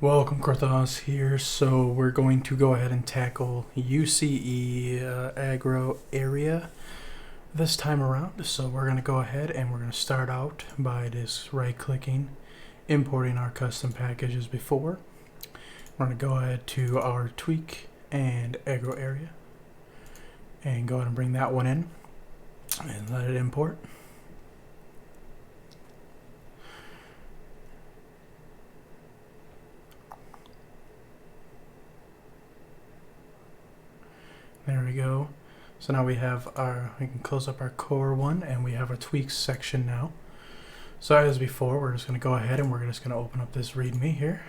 Welcome, Crowon here. So we're going to go ahead and tackle UCE Aggro Area this time around. So we're going to go ahead and we're going to start out by just right-clicking, importing our custom package as before. We're going to go ahead to our tweak and Aggro Area and go ahead and bring that one in and let it import. There we go. So now we can close up our core one and we have a tweaks section now. So as before, we're just going to go ahead and we're just going to open up this README here.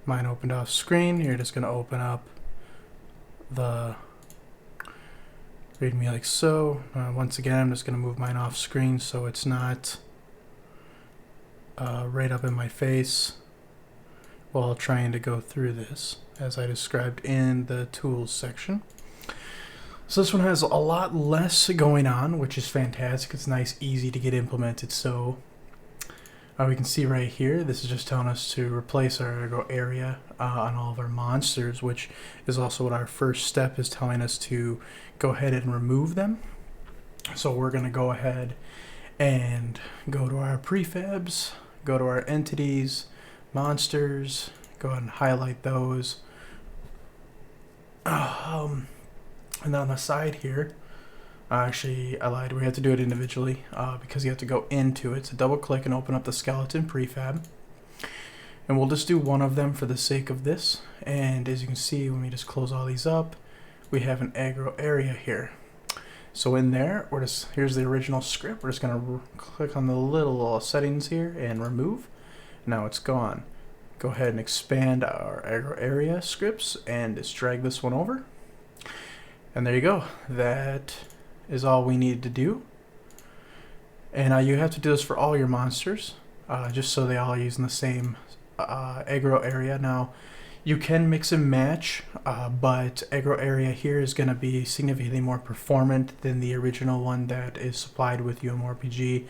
Mine opened off screen. You're just going to open up the README like so. Once again, I'm just going to move mine off screen so it's not right up in my face while trying to go through this, as I described in the tools section. So this one has a lot less going on, which is fantastic. It's nice, easy to get implemented. So we can see right here, this is just telling us to replace our Aggro Area on all of our monsters, which is also what our first step is telling us to go ahead and remove them. So we're going to go ahead and go to our prefabs, go to our entities, monsters, go ahead and highlight those. And on the side here, actually I lied, we have to do it individually because you have to go into it. So double click and open up the skeleton prefab. And we'll just do one of them for the sake of this. And as you can see, when we just close all these up, we have an Aggro Area here. So in there, here's the original script. We're just gonna click on the little settings here and remove. Now it's gone. Go ahead and expand our Aggro Area scripts and just drag this one over. And there you go. That is all we need to do. And you have to do this for all your monsters, just so they all are using the same Aggro Area. Now, you can mix and match, but Aggro Area here is going to be significantly more performant than the original one that is supplied with uMMORPG.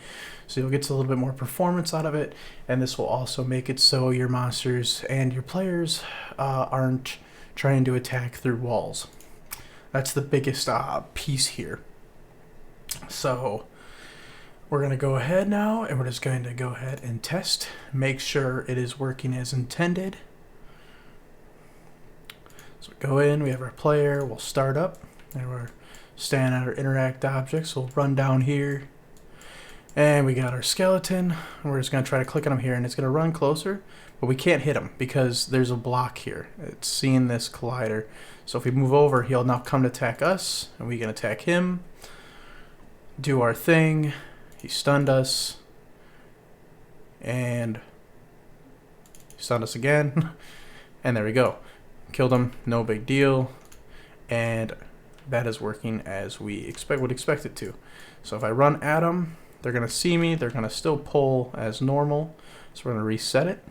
So you'll get a little bit more performance out of it, and this will also make it so your monsters and your players aren't trying to attack through walls. That's the biggest piece here. So we're going to go ahead now, and we're just going to go ahead and test, make sure it is working as intended. So we go in, we have our player, we'll start up, and we're staying at our interact objects. So we'll run down here, and we got our skeleton, and we're just going to try to click on him here, and it's going to run closer, but we can't hit him because there's a block here. It's seeing this collider. So if we move over, he'll now come to attack us, and we can attack him, do our thing. He stunned us, and he stunned us again, and there we go. Killed him, no big deal, and that is working as we would expect it to. So if I run at them, they're going to see me, they're going to still pull as normal, so we're going to reset it.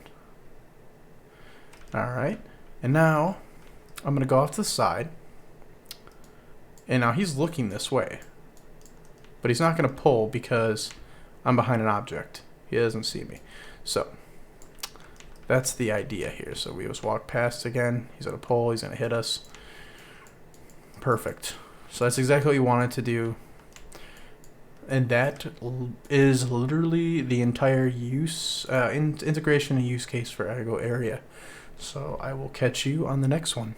Alright, and now I'm going to go off to the side, and now he's looking this way, but he's not going to pull because I'm behind an object. He doesn't see me. So that's the idea here. So we just walk past again. He's at a pole. He's going to hit us. Perfect. So that's exactly what you wanted to do. And that is literally the entire integration and use case for Aggro Area. So I will catch you on the next one.